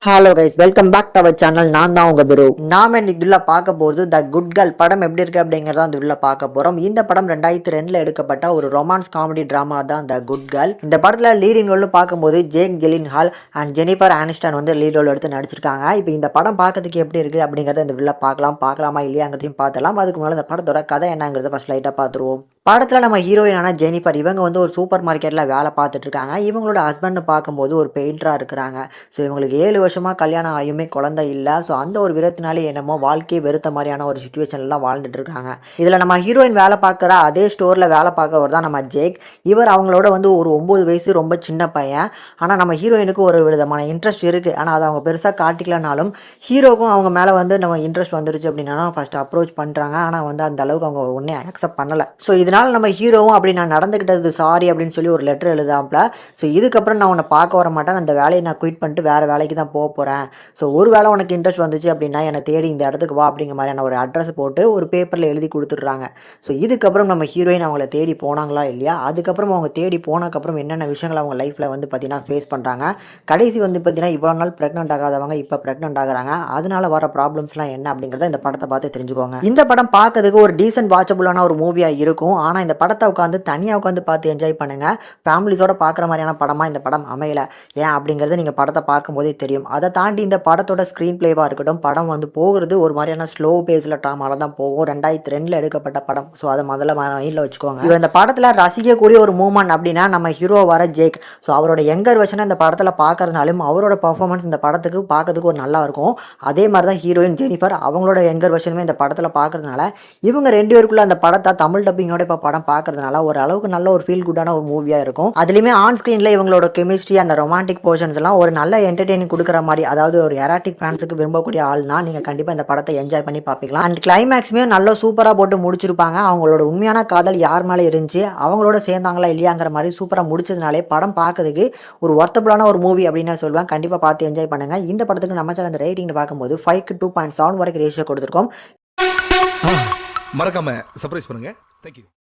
Hello guys, welcome back to our channel. நான் தான் உங்க குரு. நாம இன்னைக்கு உள்ள பார்க்க போகிறது த குட் கேர்ள் படம் எப்படி இருக்கு அப்படிங்கிறத அந்த உள்ள பார்க்க போறோம். இந்த படம் 2002ல எடுக்கப்பட்ட ஒரு ரொமான்ஸ் காமெடி டிராமா தான் த குட் கேர்ள். இந்த படத்துல லீடிங் ரோல் பார்க்கும்போது ஜேக் ஜிலின்ஹால் அண்ட் ஜெனிஃபர் ஆனிஸ்டன் வந்து லீட் ரோல் எடுத்து நடிச்சிருக்காங்க. இப்போ இந்த படம் பார்க்கறதுக்கு எப்படி இருக்கு அப்படிங்கிறத இந்த உள்ள பார்க்கலாமா இல்லையாங்கிறதையும் பார்த்தலாம். அதுக்கு முன்னாடி இந்த படத்தோட கதை என்னங்கிறத ஃபர்ஸ்ட் லைட்டா பார்த்துருவோம். படத்தில் நம்ம ஹீரோயினான ஜெனிஃபர் இவங்க வந்து ஒரு சூப்பர் மார்க்கெட்டில் வேலை பார்த்துட்டு இருக்காங்க. இவங்களோட ஹஸ்பண்ட் பார்க்கும்போது ஒரு பெயிண்டராக இருக்கிறாங்க. ஸோ இவங்களுக்கு 7 வருஷமாக கல்யாணம் ஆகியுமே குழந்தை இல்லை. ஸோ அந்த ஒரு விரத்தினாலே என்னமோ வாழ்க்கையை வெறுத்த மாதிரியான ஒரு சுச்சுவேஷனில் தான் வாழ்ந்துட்டு இருக்காங்க. இதில் நம்ம ஹீரோயின் வேலை பார்க்குற அதே ஸ்டோரில் வேலை பார்க்கவர் தான் நம்ம ஜேக். இவர் அவங்களோட வந்து ஒரு 9 வயசு, ரொம்ப சின்ன பையன். ஆனால் நம்ம ஹீரோயினுக்கு ஒரு விதமான இன்ட்ரெஸ்ட் இருக்குது. ஆனால் அதை அவங்க பெருசாக காட்டிக்கலனாலும் ஹீரோக்கும் அவங்க மேலே வந்து நம்ம இன்ட்ரெஸ்ட் வந்துருச்சு அப்படின்னா ஃபஸ்ட்டு அப்ரோச் பண்ணுறாங்க. ஆனால் வந்து அந்த அளவுக்கு அவங்க ஒன்றே அக்செப்ட் பண்ணலை. ஸோ இதனால் நம்ம ஹீரோவும் அப்படி நான் நடந்துக்கிட்டது சாரி அப்படின்னு சொல்லி ஒரு லெட்டர் எழுதாம்ல. ஸோ இதுக்கப்புறம் நான் உன்னை பார்க்க வர மாட்டேன், அந்த வேலையை நான் குயிட் பண்ணிட்டு வேறு வேலைக்கு தான் போக போகிறேன். ஸோ ஒரு வேளை உனக்கு இன்ட்ரெஸ்ட் வந்துச்சு அப்படின்னா என்னை தேடி இந்த இடத்துக்கு வா அப்படிங்கிற மாதிரியான ஒரு அட்ரஸ் போட்டு ஒரு பேப்பரில் எழுதி கொடுத்துட்றாங்க. ஸோ இதுக்கப்புறம் நம்ம ஹீரோயின் அவங்கள தேடி போனாங்களா இல்லையா, அதுக்கப்புறம் அவங்க தேடி போனதுக்கப்புறம் என்னென்ன விஷயங்கள் அவங்க லைஃப்பில் வந்து பார்த்தீங்கன்னா ஃபேஸ் பண்ணுறாங்க. கடைசி வந்து பார்த்தீங்கன்னா இவ்வளோ நாள் ப்ரெக்னென்ட் ஆகாதவங்க இப்போ ப்ரெக்னென்ட் ஆகுறாங்க. அதனால வர ப்ராப்ளம்ஸ்லாம் என்ன அப்படிங்கிறத இந்த படத்தை பார்த்து தெரிஞ்சுக்கோங்க. இந்த படம் பார்க்கறதுக்கு ஒரு டீசென்ட் வாட்சபுளான ஒரு மூவியாக இருக்கும். ஆனால் இந்த படத்தை உட்காந்து தனியாக உட்காந்து பார்த்து என்ஜாய் பண்ணுங்கள். ஃபேமிலிஸோட பார்க்குற மாதிரியான படமாக இந்த படம் அமையலை. ஏன் அப்படிங்கிறது நீங்கள் படத்தை பார்க்கும்போதே தெரியும். அதை தாண்டி இந்த படத்தோட ஸ்க்ரீன் பிளேவாக இருக்கட்டும், படம் வந்து போகிறது ஒரு மாதிரியான ஸ்லோ பேஸில் ட்ராமால தான் போகும். 2002ல் எடுக்கப்பட்ட படம். ஸோ அதை முதல்ல மைண்டில் வச்சுக்கோங்க. இப்போ இந்த படத்தில் ரசிக்கக்கூடிய ஒரு மூமெண்ட் அப்படின்னா நம்ம ஹீரோ வர ஜேக். ஸோ அவரோட யங்கர் வெர்ஷனை இந்த படத்தில் பார்க்கறதுனாலும் அவரோட பர்ஃபார்மன்ஸ் இந்த படத்துக்கு பார்க்கறதுக்கு ஒரு நல்லா இருக்கும். அதே மாதிரி தான் ஹீரோயின் ஜெனிஃபர் அவங்களோட யங்கர் வெர்ஷனுமே இந்த படத்தில் பார்க்கறதுனால இவங்க 2 பேருக்குள்ள அந்த படத்தை தமிழ் டப்பிங்கோட இப்போ படம் பார்க்கறதுனால ஒரு அளவுக்கு நல்ல ஒரு ஃபீல் குட்டான ஒரு மூவியாக இருக்கும். அதுலேயுமே ஆன் ஸ்க்ரீனில் இவங்களோட கெமிஸ்ட்ரி, அந்த ரொமான்டிக் போர்ஷன்ஸ் எல்லாம் ஒரு நல்ல என்டர்டெய்னிங் கொடுக்குற மாதிரி, அதாவது ஒரு எராட்டிக் ஃபேன்ஸுக்கு விரும்பக்கூடிய ஆள்னா நீங்கள் கண்டிப்பாக இந்த படத்தை என்ஜாய் பண்ணி பார்ப்பீங்களா. அண்ட் கிளைமேக்ஸுமே நல்லா சூப்பராக போட்டு முடிச்சிருப்பாங்க. அவங்களோட உண்மையான காதல் யார் மேலே இருந்துச்சு, அவங்களோட சேர்ந்தாங்களா இல்லையாங்கிற மாதிரி சூப்பராக முடிச்சதுனாலே படம் பார்க்கறதுக்கு ஒரு ஒர்த்தபுளான ஒரு மூவி அப்படின்னு சொல்லுவேன். கண்டிப்பாக பார்த்து என்ஜாய் பண்ணுங்க. இந்த படத்துக்கு நம்ம சேனல் ரேட்டிங் பார்க்கும்போது 5க்கு 2.7 வரைக்கும் ரேஷியோ கொடுத்துருக்கோம். மறக்காம சர்ப்ரைஸ் பண்ணுங்க. தேங்க்யூ.